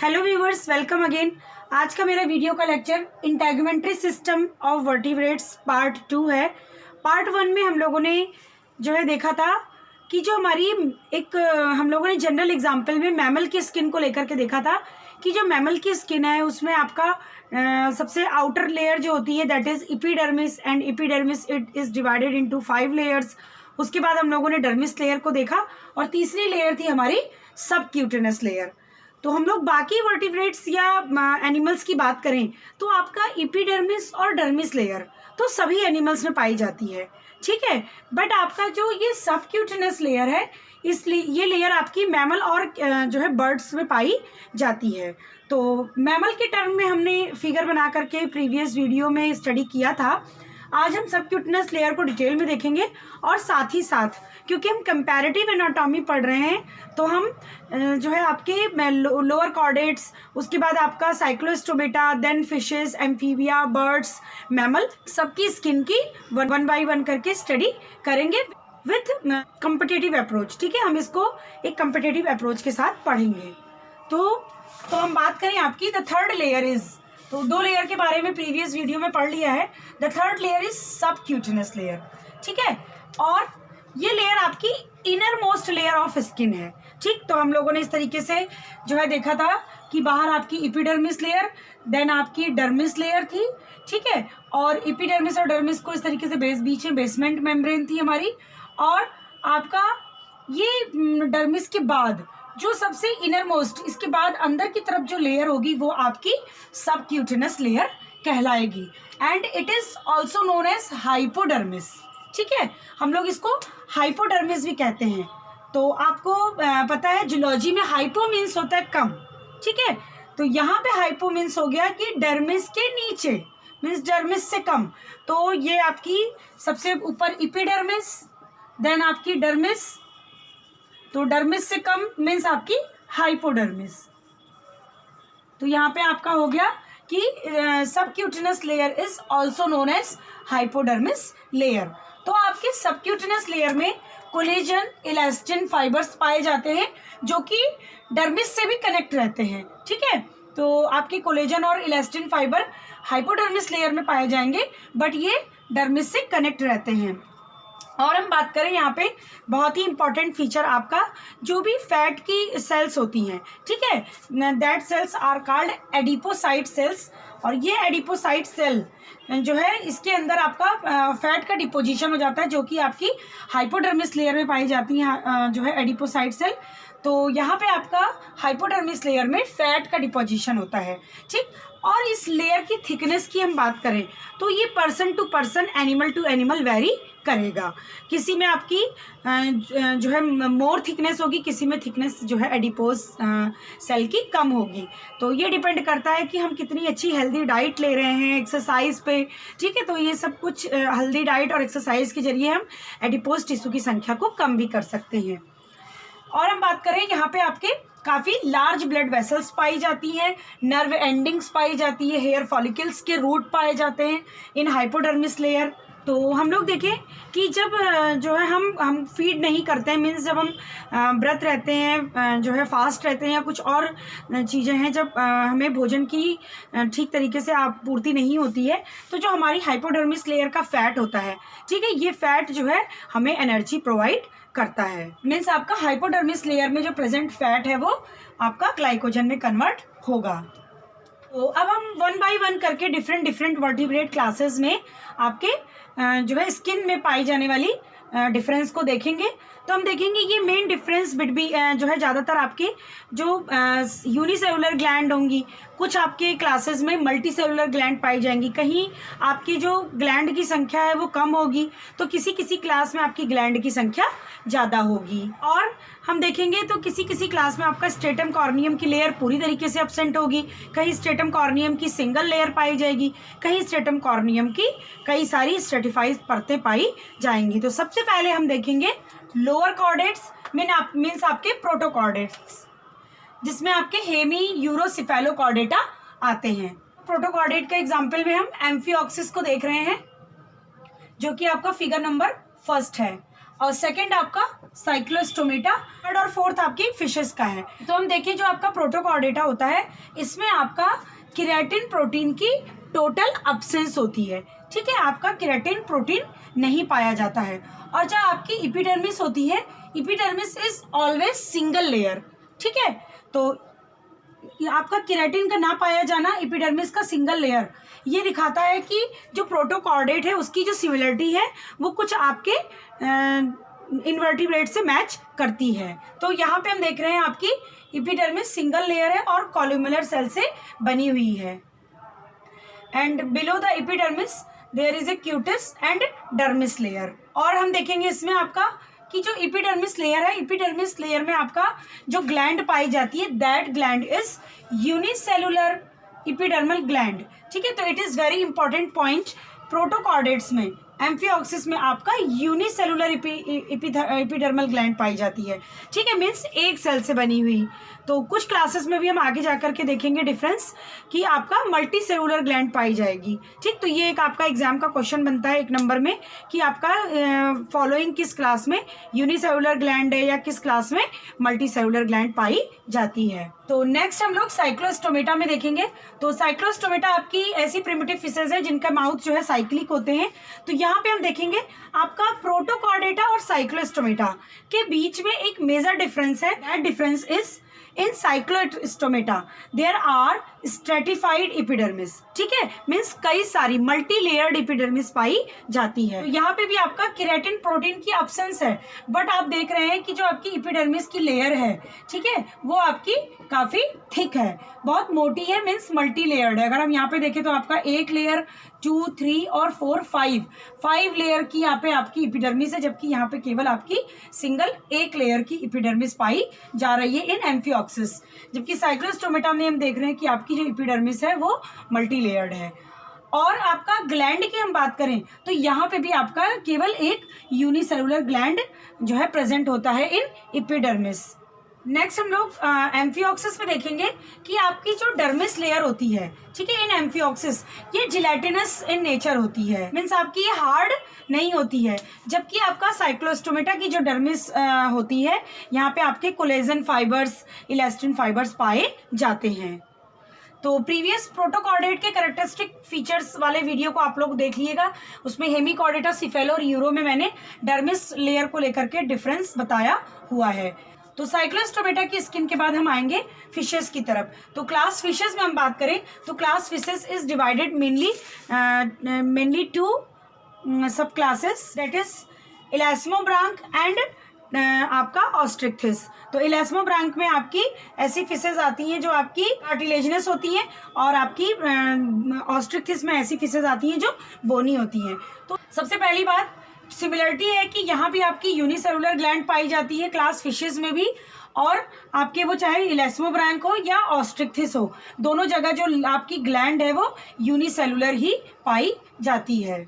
Hello viewers, welcome again. आज का मेरा वीडियो का lecture integumentary system of vertebrates part 2 है। पार्ट 1 में हम लोगों ने जो है देखा था कि जो हमारी हम लोगों ने जनरल एग्जाम्पल में मैमल की स्किन को लेकर के देखा था कि जो मैमल की स्किन है उसमें आपका सबसे आउटर लेयर जो होती है that is epidermis, and epidermis it is divided into 5 layers. उसके बाद हम लोगों ने डर्मिस लेयर को देखा और तीसरी लेयर थी हमारी सबक्यूटेनस लेयर। तो हम लोग बाकी वर्टिब्रेट्स या एनिमल्स की बात करें तो आपका एपिडर्मिस और डर्मिस लेयर तो सभी एनिमल्स में पाई जाती है, ठीक है। बट आपका जो ये सबक्यूटेनस लेयर है इसलिए ये लेयर आपकी मैमल और जो है बर्ड्स में पाई जाती है। तो मैमल के टर्म में हमने फिगर बना करके प्रीवियस वीडियो में स्टडी किया था। आज हम सबक्यूटेनस लेयर को डिटेल में देखेंगे और साथ ही साथ क्योंकि हम कंपैरेटिव एनाटॉमी पढ़ रहे हैं तो हम जो है आपके लोअर कॉर्डेट्स, उसके बाद आपका cyclostomata, then fishes, amphibia, birds, mammal सबकी स्किन की वन बाय वन करके स्टडी करेंगे विथ कम्पिटिटिव अप्रोच, ठीक है। हम इसको एक कम्पिटिटिव अप्रोच के साथ पढ़ेंगे। तो हम बात करें आपकी द थर्ड लेयर इज, तो 2 लेयर के बारे में प्रीवियस वीडियो में पढ़ लिया है। The third layer is subcutaneous layer, ठीक है। और ये लेयर आपकी inner most layer of skin है, ठीक। तो हम लोगों ने इस तरीके से जो है देखा था कि बाहर आपकी एपिडर्मिस लेयर, देन आपकी डर्मिस लेयर थी, ठीक है। और एपिडर्मिस और डर्मिस को इस तरीके से बीच में बेसमेंट मेम्ब्रेन थी हमारी। और आपका ये डर्मिस के बाद जो सबसे इनर मोस्ट, इसके बाद अंदर की तरफ जो लेयर होगी वो आपकी सबक्यूटेनस लेयर कहलाएगी, and it is also known as hypodermis, ठीक है। हम लोग इसको हाइपोडर्मिस भी कहते हैं। तो आपको पता है जूलॉजी में हाइपो मीन्स होता है कम, ठीक है। तो यहाँ पे हाइपो मीन्स हो गया कि डर्मिस के नीचे, मीन्स डर्मिस से कम। तो ये आपकी सबसे ऊपर एपिडर्मिस, देन आपकी डर्मिस, तो डर्मिस से कम मीन्स आपकी हाइपोडर्मिस। तो यहाँ पे आपका हो गया कि subcutaneous layer is also known as hypodermis layer. तो आपके सबक्यूटेनस लेयर में कोलेजन, इलास्टिन फाइबर्स पाए जाते हैं जो कि डर्मिस से भी कनेक्ट रहते हैं, ठीक है। तो आपके कोलेजन और इलास्टिन फाइबर हाइपोडर्मिस लेयर में पाए जाएंगे बट ये डर्मिस से कनेक्ट रहते हैं। और हम बात करें यहाँ पे बहुत ही इंपॉर्टेंट फीचर आपका जो भी फैट की सेल्स होती हैं, ठीक है, that cells are called adipocyte cells. और ये एडिपोसाइट सेल जो है इसके अंदर आपका फैट का डिपोजिशन हो जाता है जो कि आपकी हाइपोडर्मिस लेयर में पाई जाती है जो है एडिपोसाइट सेल। तो यहाँ पे आपका हाइपोडर्मिस लेयर में फैट का डिपोजिशन होता है, ठीक। और इस लेयर की थिकनेस की हम बात करें तो ये person to person, animal to animal vary करेगा। किसी में आपकी जो है मोर थिकनेस होगी, किसी में थिकनेस जो है एडिपोज सेल की कम होगी। तो ये डिपेंड करता है कि हम कितनी अच्छी हेल्दी डाइट ले रहे हैं एक्सरसाइज पे, ठीक है। तो ये सब कुछ हेल्दी डाइट और एक्सरसाइज के जरिए हम एडिपोज टिश्यू की संख्या को कम भी कर सकते हैं। और हम बात करें यहाँ पे आपके काफ़ी लार्ज ब्लड वेसल्स पाई जाती हैं, नर्व एंडिंग्स पाई जाती है, हेयर फॉलिकल्स के रूट पाए जाते हैं इन हाइपोडर्मिस लेयर। तो हम लोग देखें कि जब जो है हम फीड नहीं करते हैं, मीन्स जब हम व्रत रहते हैं, जो है फास्ट रहते हैं या कुछ और चीज़ें हैं, जब हमें भोजन की ठीक तरीके से आपूर्ति नहीं होती है तो जो हमारी हाइपोडर्मिस लेयर का फैट होता है, ठीक है, ये फैट जो है हमें एनर्जी प्रोवाइड करता है। मीन्स आपका हाइपोडर्मिस लेयर में जो प्रेजेंट फैट है वो आपका ग्लाइकोजन में कन्वर्ट होगा। तो अब हम 1 बाय 1 करके डिफरेंट वर्टिब्रेट क्लासेस में आपके जो है स्किन में पाई जाने वाली डिफरेंस को देखेंगे। तो हम देखेंगे ये मेन डिफरेंस बिटवीन जो है ज़्यादातर आपके जो यूनिसेलुलर ग्लैंड होंगी, कुछ आपके क्लासेस में मल्टी सेलुलर ग्लैंड पाई जाएंगी, कहीं आपकी जो ग्लैंड की संख्या है वो कम होगी, तो किसी क्लास में आपकी ग्लैंड की संख्या ज़्यादा होगी। और हम देखेंगे तो किसी क्लास में आपका स्ट्रेटम कॉर्नियम की लेयर पूरी तरीके से एब्सेंट होगी, कहीं स्ट्रेटम कॉर्नियम की सिंगल लेयर पाई जाएगी, कहीं स्ट्रेटम कॉर्नियम की कई सारी स्ट्रेटिफाइड परतें पाई जाएंगी। तो सबसे पहले हम देखेंगे लोअर कॉर्डेट्स मीन्स आपके प्रोटोकॉर्डेट्स, जिसमें आपके हेमी यूरोसिफेलोकॉर्डेटा आते हैं। प्रोटोकॉर्डेट का एग्जाम्पल में हम एम्फिऑक्सिस को देख रहे हैं जो कि आपका फिगर नंबर 1 है, और सेकंड आपका साइक्लोस्टोमेटा, थर्ड और फोर्थ आपकी फिशेस का है। तो हम देखिए जो आपका प्रोटोकॉर्डेटा होता है इसमें आपका केराटिन प्रोटीन की टोटल अब्सेंस होती है, ठीक है, आपका केराटिन प्रोटीन नहीं पाया जाता है। और जो आपकी एपिडर्मिस होती है, epidermis is always single layer, ठीक है। तो आपका केराटिन का ना पाया जाना, एपिडर्मिस का सिंगल लेयर, ये दिखाता है कि जो प्रोटोकॉर्डेट है उसकी जो सिमिलरिटी है वो कुछ आपके इन्वर्टिब्रेट से मैच करती है। तो यहाँ पे हम देख रहे हैं आपकी एपिडर्मिस सिंगल लेयर है और कॉलम्युलर सेल से बनी हुई है। And below the epidermis there is a cutis and dermis layer. और हम देखेंगे इसमें आपका कि जो एपिडर्मिस लेयर है, एपिडर्मिस लेयर में आपका जो ग्लैंड पाई जाती है, that gland is unicellular epidermal gland, ठीक है। तो it is very important point, protochordates में, एम्फिऑक्सिस में आपका यूनिसेलुलर एपिडर्मल ग्लैंड पाई जाती है, ठीक है, मीन्स एक सेल से बनी हुई। तो कुछ क्लासेस में भी हम आगे जाकर के देखेंगे डिफरेंस कि आपका मल्टी सेलुलर ग्लैंड पाई जाएगी, ठीक। तो ये एक आपका एग्जाम का क्वेश्चन बनता है 1 नंबर में कि आपका फॉलोइंग किस क्लास में यूनिसेलुलर ग्लैंड है या किस क्लास में मल्टी सेलुलर ग्लैंड पाई जाती है। तो नेक्स्ट हम लोग साइक्लोस्टोमेटा में देखेंगे। तो साइक्लोस्टोमेटा आपकी ऐसी प्रिमिटिव फिशेज है जिनका माउथ जो है साइक्लिक होते हैं। तो यहाँ पे हम देखेंगे आपका प्रोटोकॉर्डेटा और साइक्लोस्टोमेटा के बीच में एक मेजर डिफरेंस है। That difference is in cyclostomata there are stratified epidermis, ठीक है, मीन्स कई सारी मल्टी लेयर्ड एपिडर्मिस पाई जाती है। तो यहाँ पे भी आपका केराटिन प्रोटीन की अब्सेंस है, बट आप देख रहे हैं कि जो आपकी एपिडर्मिस की लेयर है, ठीक है, वो आपकी काफी थिक है, बहुत मोटी है, मीन्स मल्टी लेयर्ड है। अगर हम यहाँ पे देखें तो आपका 1 लेयर, 2, 3 और 4, 5 लेयर की यहाँ पे आपकी एपिडर्मिस है, जबकि यहाँ पे केवल आपकी सिंगल 1 लेयर की एपिडर्मिस पाई जा रही है इन एम्फिऑक्सिस। जबकि साइक्लोस्टोमेटा में हम देख रहे हैं कि आपकी जो एपिडर्मिस है वो मल्टी लेयर्ड है। और आपका ग्लैंड की हम बात करें तो यहाँ पे भी आपका केवल एक यूनिसेलुलर ग्लैंड जो है प्रेजेंट होता है इन एपिडर्मिस। नेक्स्ट हम लोग एम्फिऑक्सिस में देखेंगे कि आपकी जो डर्मिस लेयर होती है, ठीक है, इन एम्फिऑक्सिस ये जिलेटिनस इन नेचर होती है, मीन्स आपकी ये हार्ड नहीं होती है। जबकि आपका साइक्लोस्टोमेटा की जो डर्मिस होती है, यहाँ पे आपके कोलेजन फाइबर्स, इलास्टिन फाइबर्स पाए जाते हैं। तो प्रीवियस प्रोटोकॉर्डेट के कैरेक्टरिस्टिक फीचर्स वाले वीडियो को आप लोग देख लीजिएगा, उसमें हेमिकॉर्डेटा, सिफेलो और यूरो में मैंने डर्मिस लेयर को लेकर के डिफरेंस बताया हुआ है। तो साइक्लोस्टोमेटा की स्किन के बाद हम आएंगे फिशेस की तरफ। तो क्लास फिशेस में हम बात करें तो class fishes is divided mainly 2 सब क्लासेस, दैट इज इलास्मोब्रांक एंड आपका ऑस्ट्रिक्थिस। तो इलास्मोब्रांक में आपकी ऐसी फिशेज आती हैं जो आपकी कार्टिलेजिनस होती हैं, और आपकी ऑस्ट्रिक्थिस में ऐसी फिशेज आती हैं जो बोनी होती हैं। तो सबसे पहली बात सिमिलरिटी है कि यहाँ भी आपकी यूनिसेलुलर ग्लैंड पाई जाती है क्लास फिशेज में भी, और आपके वो चाहे इलास्मोब्रांक हो या ऑस्ट्रिक्थिस हो, दोनों जगह जो आपकी ग्लैंड है वो यूनिसेलुलर ही पाई जाती है।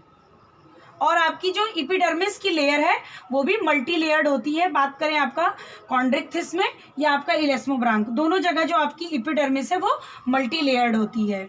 और आपकी जो एपिडर्मिस की लेयर है वो भी मल्टी लेयर्ड होती है। बात करें आपका कॉन्ड्रिक्थिस में या आपका इलास्मोब्रांक, दोनों जगह जो आपकी एपिडर्मिस है वो मल्टी लेयर्ड होती है।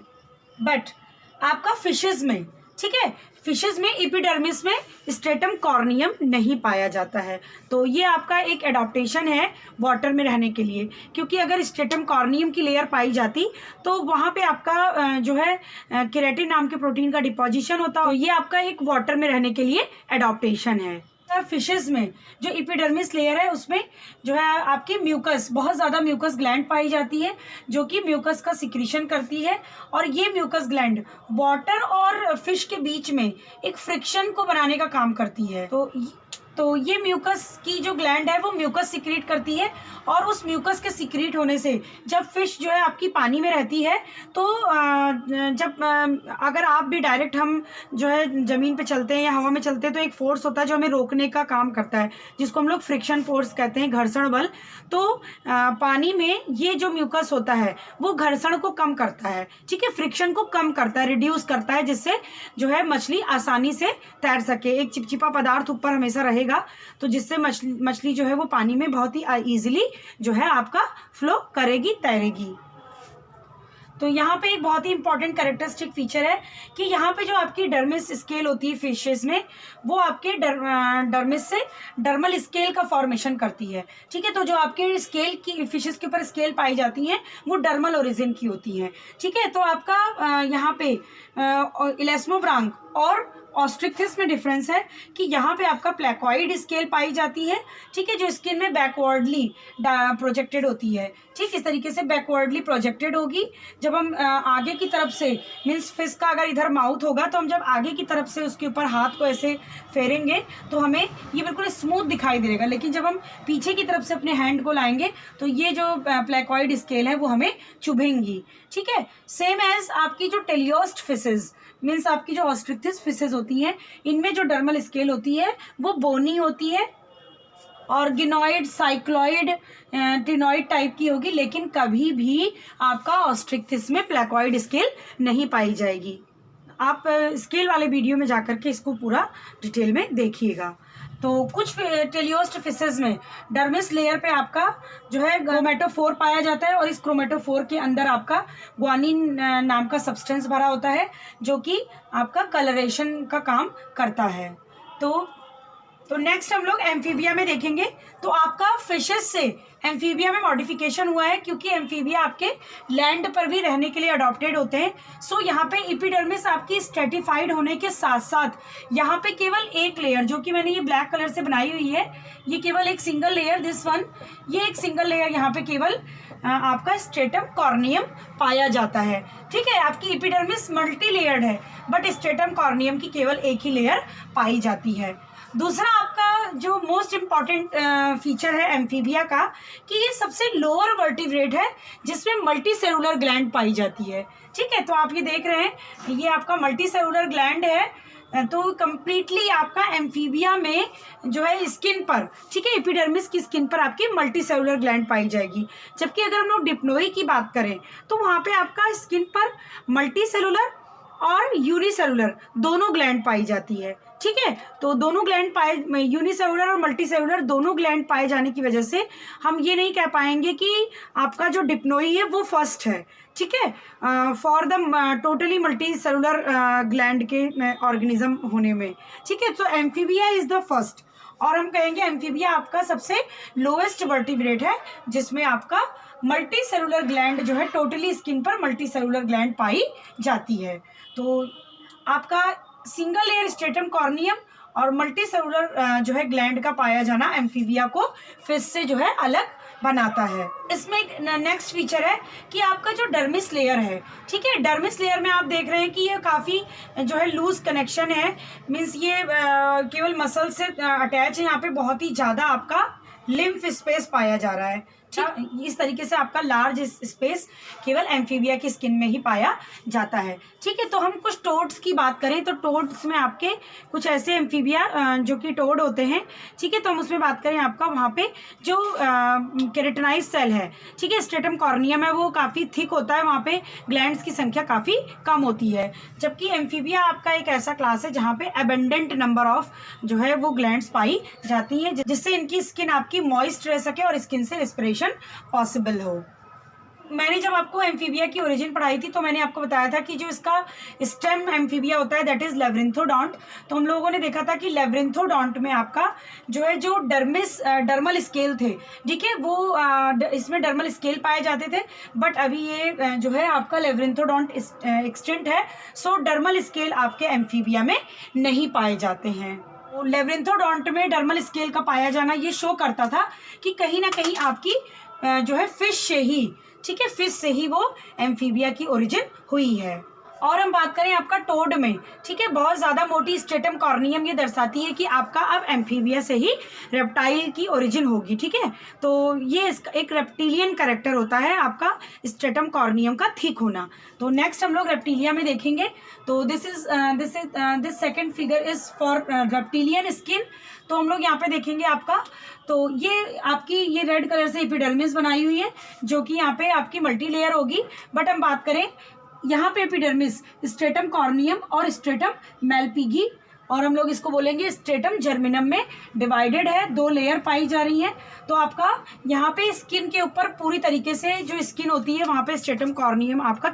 बट आपका फिशेज में, ठीक है, फिशेज में एपिडर्मिस में स्ट्रेटम कॉर्नियम नहीं पाया जाता है। तो ये आपका एक एडॉप्टेशन है वाटर में रहने के लिए, क्योंकि अगर स्ट्रेटम कॉर्नियम की लेयर पाई जाती तो वहाँ पे आपका जो है केराटिन नाम के प्रोटीन का डिपोजिशन होता। तो ये आपका एक वाटर में रहने के लिए एडॉप्टेशन है। फिशेज में जो एपिडर्मिस लेयर है उसमें जो है आपकी म्यूकस, बहुत ज़्यादा म्यूकस ग्लैंड पाई जाती है जो कि म्यूकस का सिक्रीशन करती है, और ये म्यूकस ग्लैंड वाटर और फिश के बीच में एक फ्रिक्शन को बनाने का काम करती है। तो ये म्यूकस की जो ग्लैंड है वो म्यूकस सिक्रीट करती है, और उस म्यूकस के सिक्रीट होने से जब फिश जो है आपकी पानी में रहती है तो अगर आप भी डायरेक्ट हम जो है ज़मीन पे चलते हैं या हवा में चलते हैं तो एक फोर्स होता है जो हमें रोकने का काम करता है, जिसको हम लोग फ्रिक्शन फोर्स कहते हैं, घर्षण बल। तो पानी में ये जो म्यूकस होता है वो घर्षण को कम करता है, ठीक है, फ्रिक्शन को कम करता है, रिड्यूस करता है, जिससे जो है मछली आसानी से तैर सके। एक चिपचिपा पदार्थ ऊपर हमेशा रहेगा तो जिससे मछली जो है वो पानी में बहुत ही इजीली जो है आपका फ्लो करेगी, तैरेगी। तो यहाँ पे एक बहुत ही इंपॉर्टेंट कैरेक्टरिस्टिक फीचर है कि यहाँ पे जो आपकी डर्मिस स्केल होती है फिशेस में, वो आपके डर्मिस से डर्मल स्केल का फॉर्मेशन करती है। ठीक है, तो जो आपके स्केल की फिशेस के ऊपर स्केल पाई जाती हैं वो डर्मल ओरिजिन की होती हैं। ठीक है, तो आपका यहाँ पे इलेस्मोब्रांक और ऑस्ट्रिक्थिस में डिफरेंस है कि यहाँ पे आपका प्लेकॉइड स्केल पाई जाती है। ठीक है, जो स्किन में बैकवर्डली प्रोजेक्टेड होती है। ठीक, इस तरीके से बैकवर्डली प्रोजेक्टेड होगी। जब हम आगे की तरफ से मीन्स फिश का अगर इधर माउथ होगा तो हम जब आगे की तरफ से उसके ऊपर हाथ को ऐसे फेरेंगे तो हमें ये बिल्कुल स्मूथ दिखाई देगा, लेकिन जब हम पीछे की तरफ से अपने हैंड को लाएंगे तो ये जो प्लेकॉइड स्केल है वो हमें चुभेंगी। ठीक है, सेम एज आपकी जो टेलियोस्ट फिशेज मीन्स आपकी जो ऑस्ट्रिक्थिस फिशेज होती हैं, इनमें जो डर्मल स्केल होती है वो बोनी होती है और गिनॉइड, साइक्लॉइड, टिनॉइड टाइप की होगी, लेकिन कभी भी आपका ऑस्ट्रिक्थिस में प्लेकॉइड स्केल नहीं पाई जाएगी। आप स्केल वाले वीडियो में जाकर के इसको पूरा डिटेल में देखिएगा। तो कुछ टेलियोस्ट फिशेज में डर्मिस लेयर पे आपका जो है क्रोमेटोफोर पाया जाता है और इस क्रोमेटोफोर के अंदर आपका ग्वानिन नाम का सब्सटेंस भरा होता है जो कि आपका कलरेशन का काम करता है। तो नेक्स्ट हम लोग एम्फीबिया में देखेंगे। तो आपका फिशेस से एम्फीबिया में मॉडिफिकेशन हुआ है क्योंकि एम्फीबिया आपके लैंड पर भी रहने के लिए अडॉप्टेड होते हैं। सो यहाँ पे एपिडर्मिस आपकी स्ट्रेटिफाइड होने के साथ साथ यहाँ पे केवल एक लेयर, जो कि मैंने ये ब्लैक कलर से बनाई हुई है, ये केवल एक सिंगल लेयर, दिस वन, ये एक सिंगल लेयर यहाँ पे केवल आपका स्ट्रेटम कॉर्नियम पाया जाता है। ठीक है, आपकी एपिडर्मिस मल्टी लेयर्ड है बट स्ट्रेटम कॉर्नियम की केवल एक ही लेयर पाई जाती है। दूसरा आपका जो मोस्ट इम्पॉर्टेंट फीचर है एम्फीबिया का कि ये सबसे लोअर वर्टिब्रेट है जिसमें मल्टी सेलुलर ग्लैंड पाई जाती है। ठीक है, तो आप ये देख रहे हैं ये आपका मल्टी सेलुलर ग्लैंड है। तो कम्प्लीटली आपका एम्फीबिया में जो है स्किन पर, ठीक है, एपिडर्मिस की स्किन पर आपकी मल्टी सेलुलर ग्लैंड पाई जाएगी। जबकि अगर हम लोग डिप्लोई की बात करें तो वहाँ पे आपका स्किन पर मल्टी सेलुलर और यूनिसेलुलर दोनों ग्लैंड पाई जाती है। ठीक है, तो दोनों ग्लैंड पाए, यूनिसेलुलर और मल्टी सेलुलर दोनों ग्लैंड पाए जाने की वजह से हम ये नहीं कह पाएंगे कि आपका जो डिप्लोई है वो फर्स्ट है। ठीक है, for the totally multi cellular gland के ऑर्गेनिज्म होने में। ठीक है, तो एम्फीबिया इज द फर्स्ट और हम कहेंगे एम्फीबिया आपका सबसे लोएस्ट वर्टिब्रेट है जिसमें आपका मल्टी सेलुलर ग्लैंड जो है टोटली स्किन पर मल्टी सेलुलर ग्लैंड पाई जाती है। तो आपका सिंगल लेयर स्ट्रेटम कॉर्नियम और मल्टी सेलुलर जो है ग्लैंड का पाया जाना एम्फीबिया को फिश से जो है अलग बनाता है। इसमें एक नेक्स्ट फीचर है कि आपका जो डर्मिस लेयर है, ठीक है, डर्मिस लेयर में आप देख रहे हैं कि ये काफ़ी जो है लूज कनेक्शन है, मीन्स ये केवल मसल से अटैच है। यहाँ पे बहुत ही ज़्यादा आपका लिम्फ स्पेस पाया जा रहा है। ठीक, इस तरीके से आपका लार्ज स्पेस केवल एम्फीबिया की स्किन में ही पाया जाता है। ठीक है, तो हम कुछ टोड्स की बात करें तो टोड्स में आपके कुछ ऐसे एम्फीबिया जो कि टोड होते हैं। ठीक है, तो हम उसमें बात करें आपका वहाँ पे जो केराटिनाइज सेल है, ठीक है, स्ट्रेटम कॉर्नियम है, वो काफ़ी थिक होता है, वहाँ पे ग्लैंड्स की संख्या काफ़ी कम होती है। जबकि एम्फीबिया आपका एक ऐसा क्लास है जहाँ पे अबेंडेंट नंबर ऑफ जो है वो ग्लैंड्स पाई जाती हैं जिससे इनकी स्किन आपकी मॉइस्ट रह सके और स्किन से रेस्पिरेशन पॉसिबल हो। मैंने जब आपको एम्फीबिया की ओरिजिन पढ़ाई थी तो मैंने आपको बताया था कि जो इसका स्टेम एम्फीबिया होता है दैट इज लेब्रिंथोडोंट। तो हम लोगों ने देखा था कि लेब्रिंथोडोंट में आपका जो है जो डर्मल स्केल थे, ठीक है, वो इसमें डर्मल स्केल पाए जाते थे, बट अभी ये जो है आपका लेब्रिंथोडोंट एक्सटिंक्ट है। सो डर्मल स्केल आपके एम्फीबिया में नहीं पाए जाते हैं। लेब्रिंथोडोंट में डर्मल स्केल का पाया जाना ये शो करता था कि कहीं ना कहीं आपकी जो है फिश से ही, ठीक है, फिश से ही वो एम्फीबिया की ओरिजिन हुई है। और हम बात करें आपका टोड में, ठीक है, बहुत ज़्यादा मोटी स्ट्रेटम कॉर्नियम ये दर्शाती है कि आपका अब एम्फीबिया से ही रेप्टाइल की ओरिजिन होगी। ठीक है, तो ये एक रेप्टिलियन कैरेक्टर होता है आपका स्ट्रेटम कॉर्नियम का थिक होना। तो नेक्स्ट हम लोग रेप्टिलिया में देखेंगे। तो this second figure is for reptilian skin. तो हम लोग यहाँ पे देखेंगे आपका, तो ये आपकी ये रेड कलर से एपिडर्मिस बनाई हुई है जो कि यहाँ पे आपकी मल्टी लेयर होगी। बट हम बात करें यहाँ पे एपिडर्मिस स्ट्रेटम कॉर्नियम और स्ट्रेटम मेलपिगी और हम लोग इसको बोलेंगे स्ट्रेटम जर्मिनम में डिवाइडेड है, 2 लेयर पाई जा रही हैं। तो आपका यहाँ पे स्किन के ऊपर पूरी तरीके से जो स्किन होती है वहाँ पे स्ट्रेटम कॉर्नियम आपका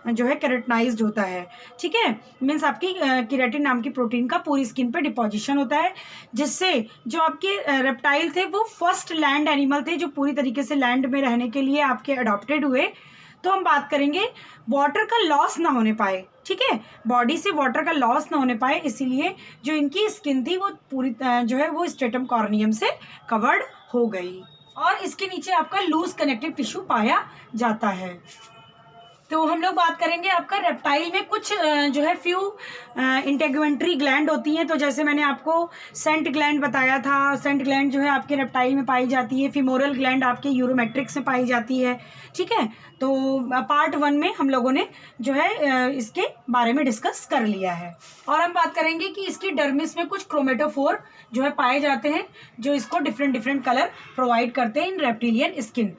जो है केरेटनाइज्ड होता है, ठीक है। मीन्स आपकी केराटिन नाम की प्रोटीन का पूरी स्किन पे डिपोजिशन होता है, जिससे जो आपके रेप्टाइल थे वो फर्स्ट लैंड एनिमल थे जो पूरी तरीके से लैंड में रहने के लिए आपके अडॉप्टेड हुए। तो हम बात करेंगे वाटर का लॉस ना होने पाए, ठीक है, बॉडी से वाटर का लॉस ना होने पाए, इसीलिए जो इनकी स्किन थी वो पूरी जो है वो स्ट्रेटम कॉर्नियम से कवर्ड हो गई और इसके नीचे आपका लूज कनेक्टिव टिश्यू पाया जाता है। तो हम लोग बात करेंगे आपका रेप्टाइल में कुछ जो है फ्यू इंटेगुमेंट्री ग्लैंड होती हैं। तो जैसे मैंने आपको सेंट ग्लैंड बताया था, सेंट ग्लैंड जो है आपके रेप्टाइल में पाई जाती है। फीमोरल ग्लैंड आपके यूरोमेट्रिक्स में पाई जाती है, ठीक है। तो पार्ट 1 में हम लोगों ने जो है इसके बारे में डिस्कस कर लिया है और हम बात करेंगे कि इसकी डर्मिस में कुछ क्रोमेटोफोर जो है पाए जाते हैं जो इसको डिफरेंट कलर प्रोवाइड करते हैं इन रेप्टिलियन स्किन।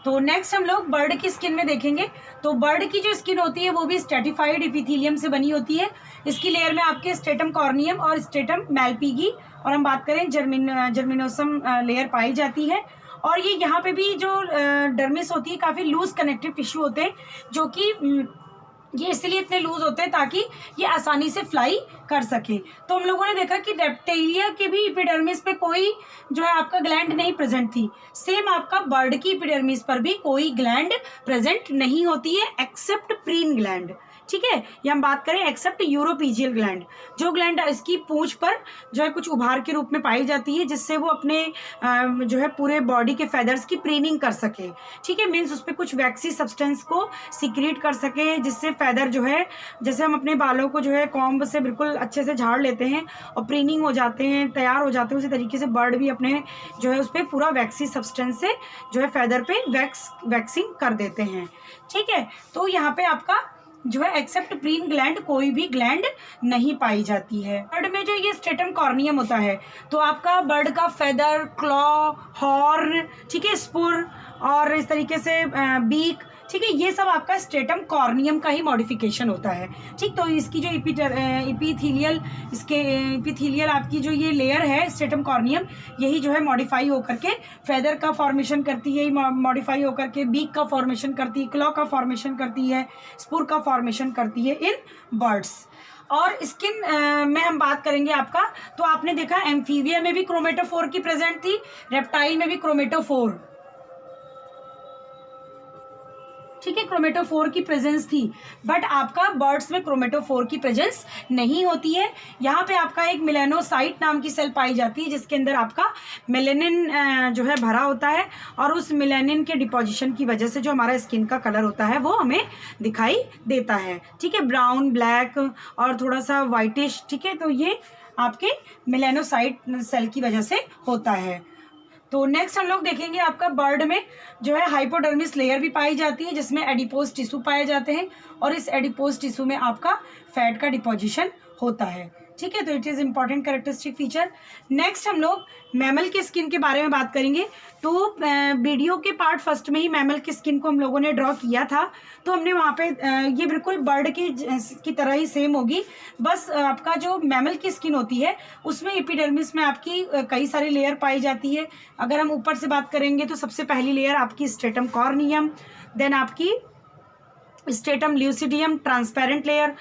तो नेक्स्ट हम लोग बर्ड की स्किन में देखेंगे। तो बर्ड की जो स्किन होती है वो भी स्ट्रेटिफाइड एपिथेलियम से बनी होती है। इसकी लेयर में आपके स्ट्रेटम कॉर्नियम और स्ट्रेटम मैलपीगी और हम बात करें जर्मिनोसम लेयर पाई जाती है। और ये यहाँ पे भी जो डर्मिस होती है काफ़ी लूज कनेक्टिव टिश्यू होते हैं, जो कि ये इसलिए इतने लूज होते हैं ताकि ये आसानी से फ्लाई कर सके। तो हम लोगों ने देखा कि रेप्टेलिया के भी एपिडर्मिस पे कोई जो है आपका ग्लैंड नहीं प्रेजेंट थी। सेम आपका बर्ड की एपिडर्मिस पर भी कोई ग्लैंड प्रेजेंट नहीं होती है एक्सेप्ट प्रीन ग्लैंड, ठीक है। ये हम बात करें एक्सेप्ट यूरोपीजियल ग्लैंड, जो ग्लैंड इसकी पूंछ पर जो है कुछ उभार के रूप में पाई जाती है, जिससे वो अपने जो है पूरे बॉडी के फेदर्स की प्रीनिंग कर सके, ठीक है। मीन्स उस पर कुछ वैक्सी सब्सटेंस को सीक्रेट कर सके, जिससे फेदर जो है, जैसे हम अपने बालों को जो है कॉम्ब से बिल्कुल अच्छे से झाड़ लेते हैं और प्रीनिंग हो जाते हैं, तैयार हो जाते हैं, उसी तरीके से बर्ड भी अपने जो है उस पर पूरा वैक्सी सब्सटेंस से जो है फेदर पे वैक्सिंग कर देते हैं, ठीक है। तो यहाँ पे आपका जो है एक्सेप्ट प्रीन ग्लैंड कोई भी ग्लैंड नहीं पाई जाती है। बर्ड में जो ये स्ट्रेटम कॉर्नियम होता है, तो आपका बर्ड का फेदर, क्लॉ, हॉर्न, ठीक है, स्पुर और इस तरीके से बीक, ठीक है, ये सब आपका स्ट्रेटम कॉर्नियम का ही मॉडिफिकेशन होता है, ठीक। तो इसकी जो एपिथेलियल आपकी जो ये लेयर है स्ट्रेटम कॉर्नियम, यही जो है मॉडिफाई होकर के फेदर का फॉर्मेशन करती है, मॉडिफाई होकर के बीक का फॉर्मेशन करती है, क्लॉ का फॉर्मेशन करती है, स्पुर का फॉर्मेशन करती है इन बर्ड्स। और स्किन में हम बात करेंगे आपका, तो आपने देखा एम्फीबिया में भी क्रोमेटोफोर की प्रेजेंट थी, रेप्टाइल में भी क्रोमेटोफोर, ठीक है, क्रोमेटोफोर की प्रेजेंस थी। बट आपका बर्ड्स में क्रोमेटोफोर की प्रेजेंस नहीं होती है। यहाँ पे आपका एक मेलेनोसाइट नाम की सेल पाई जाती है, जिसके अंदर आपका मेलेनिन जो है भरा होता है और उस मेलेनिन के डिपोजिशन की वजह से जो हमारा स्किन का कलर होता है वो हमें दिखाई देता है, ठीक है, ब्राउन, ब्लैक और थोड़ा सा वाइटिश, ठीक है। तो ये आपके मेलेनोसाइट सेल की वजह से होता है। तो नेक्स्ट हम लोग देखेंगे आपका बर्ड में जो है हाइपोडर्मिस लेयर भी पाई जाती है, जिसमें एडिपोज टिश्यू पाए जाते हैं और इस एडिपोज टिश्यू में आपका फैट का डिपोजिशन होता है, ठीक है। तो it is important characteristic feature. Next हम लोग मैमल के स्किन के बारे में बात करेंगे। तो वीडियो के पार्ट फर्स्ट में ही मैमल की स्किन को हम लोगों ने ड्रॉ किया था, तो हमने वहाँ पे ये बिल्कुल बर्ड की तरह ही सेम होगी, बस आपका जो मैमल की स्किन होती है उसमें एपिडर्मिस में आपकी कई सारी लेयर पाई जाती है। अगर हम ऊपर से बात करेंगे तो सबसे पहली लेयर आपकी स्ट्रेटम कॉर्नियम, देन आपकी स्ट्रेटम ल्यूसिडियम ट्रांसपेरेंट लेयर,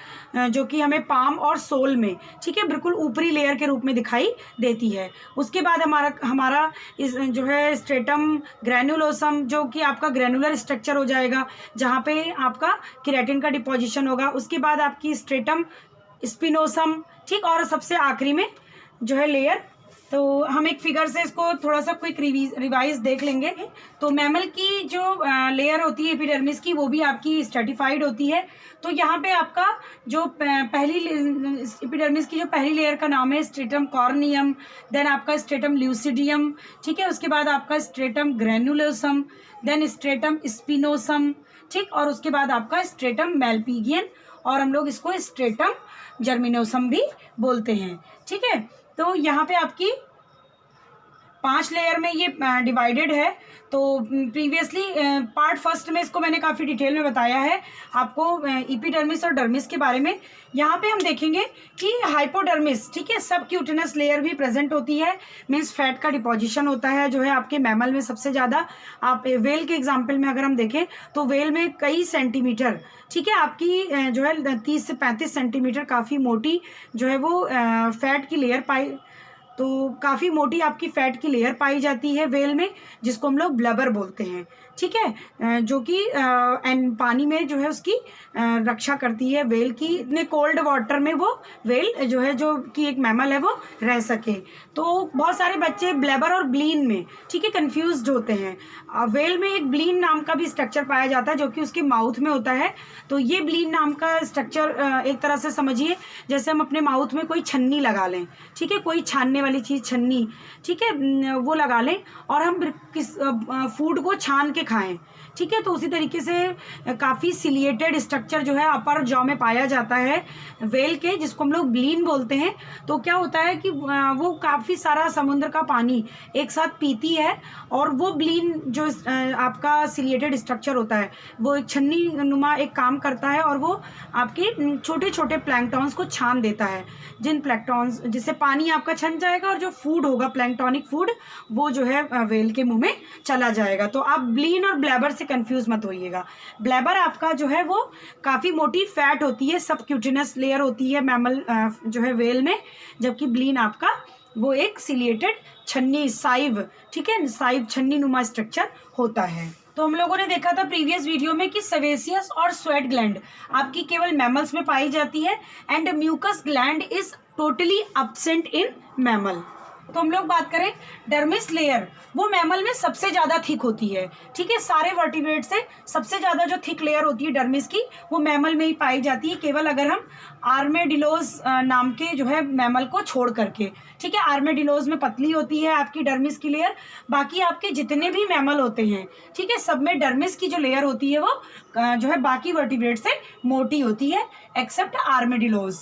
जो कि हमें पाम और सोल में, ठीक है, बिल्कुल ऊपरी लेयर के रूप में दिखाई देती है। उसके बाद हमारा इस जो है स्ट्रेटम ग्रैनुलोसम, जो कि आपका ग्रैनुलर स्ट्रक्चर हो जाएगा, जहाँ पे आपका केराटिन का डिपोजिशन होगा। उसके बाद आपकी स्ट्रेटम स्पिनोसम, ठीक, और सबसे आखिरी में जो है लेयर, तो हम एक फिगर से इसको थोड़ा सा क्विक रिवाइज देख लेंगे। तो मैमल की जो लेयर होती है एपिडर्मिस की, वो भी आपकी स्ट्रेटिफाइड होती है। तो यहाँ पे आपका जो पहली एपिडर्मिस की जो पहली लेयर का नाम है स्ट्रेटम कॉर्नियम, देन आपका स्ट्रेटम ल्यूसिडियम, ठीक है, उसके बाद आपका स्ट्रेटम ग्रैनुलोसम, देन स्ट्रेटम स्पिनोसम, ठीक, और उसके बाद आपका स्ट्रेटम मैलपीगियन, और हम लोग इसको स्ट्रेटम जर्मिनोसम भी बोलते हैं, ठीक है। तो यहाँ पे आपकी 5 लेयर में ये डिवाइडेड है। तो प्रीवियसली पार्ट फर्स्ट में इसको मैंने काफ़ी डिटेल में बताया है आपको एपिडर्मिस और डर्मिस के बारे में। यहाँ पे हम देखेंगे कि हाइपोडर्मिस, ठीक है, सब क्यूटिनस लेयर भी प्रेजेंट होती है, मीन्स फैट का डिपोजिशन होता है जो है आपके मैमल में सबसे ज़्यादा। आप वेल के एग्जाम्पल में अगर हम देखें तो वेल में कई सेंटीमीटर, ठीक है, आपकी जो है 30 से 35 सेंटीमीटर काफ़ी मोटी जो है वो फैट की लेयर तो काफ़ी मोटी आपकी फैट की लेयर पाई जाती है वेल में, जिसको हम लोग ब्लबर बोलते हैं, ठीक है, जो कि पानी में जो है उसकी रक्षा करती है वेल की। इतने कोल्ड वाटर में वो वेल जो है, जो कि एक मैमल है, वो रह सके। तो बहुत सारे बच्चे ब्लैबर और ब्लीन में, ठीक है, कंफ्यूज्ड होते हैं। वेल में एक ब्लीन नाम का भी स्ट्रक्चर पाया जाता है जो कि उसके माउथ में होता है। तो ये ब्लीन नाम का स्ट्रक्चर एक तरह से समझिए जैसे हम अपने माउथ में कोई छन्नी लगा लें, ठीक है, कोई छानने वाली चीज़, छन्नी, ठीक है, वो लगा लें और हम किस फूड को छान के खाएं, ठीक है। तो उसी तरीके से काफ़ी सिलिएटेड स्ट्रक्चर जो है अपर जॉ में पाया जाता है वेल के, जिसको हम लोग ब्लीन बोलते हैं। तो क्या होता है कि वो काफ़ी सारा समुद्र का पानी एक साथ पीती है और वो ब्लीन जो आपका सिलिएटेड स्ट्रक्चर होता है वो एक छन्नी नुमा एक काम करता है और वो आपके छोटे छोटे प्लैंकटॉन्स को छान देता है, जिन प्लैंकटॉन्स जिससे पानी आपका छन जाएगा और जो फूड होगा प्लैंकटॉनिक फूड वो जो है वेल के मुंह में चला जाएगा। तो आप ब्लीन और ब्लैबर से कंफ्यूज मत होइएगा। ब्लैबर आपका जो है वो काफ़ी मोटी फैट होती है, सब क्यूटिनस लेयर होती है मैमल जो है वेल में, जबकि ब्लीन आपका वो एक सिलिएटेड छन्नी साइव, ठीक है, साइव छन्नी नुमा स्ट्रक्चर होता है। तो हम लोगों ने देखा था प्रीवियस वीडियो में कि सेवेसियस और स्वेट ग्लैंड आपकी केवल मैमल्स में पाई जाती है and mucus gland is totally absent in mammal. तो हम लोग बात करें डर्मिस लेयर, वो मैमल में सबसे ज़्यादा थिक होती है, ठीक है, सारे वर्टिब्रेट से सबसे ज़्यादा जो थिक लेयर होती है डर्मिस की वो मैमल में ही पाई जाती है, केवल अगर हम आर्मेडिलोज नाम के जो है मैमल को छोड़ करके, ठीक है। आर्मेडिलोज में पतली होती है आपकी डर्मिस की लेयर, बाकी आपके जितने भी मैमल होते हैं, ठीक है, सब में डर्मिस की जो लेयर होती है वो जो है बाकी वर्टिब्रेट से मोटी होती है एक्सेप्ट आर्मेडिलोज।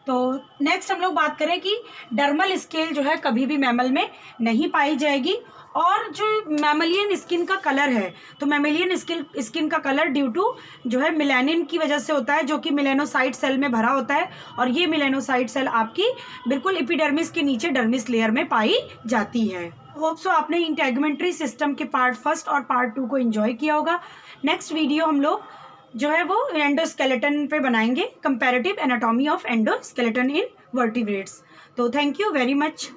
तो नेक्स्ट हम लोग बात करें कि डर्मल स्केल जो है कभी भी मैमल में नहीं पाई जाएगी। और जो मैमलियन स्किन का कलर है, तो मैमलियन स्किन का कलर ड्यू टू जो है मिलेनिन की वजह से होता है, जो कि मिलेनोसाइट सेल में भरा होता है और ये मिलेनोसाइट सेल आपकी बिल्कुल एपिडर्मिस के नीचे डर्मिस लेयर में पाई जाती है। होप सो आपने इंटेगुमेंट्री सिस्टम के पार्ट फर्स्ट और पार्ट 2 को एंजॉय किया होगा। नेक्स्ट वीडियो हम लोग जो है वो एंडोस्केलेटन पे बनाएंगे, comparative anatomy of endoskeleton in vertebrates. तो थैंक यू वेरी मच।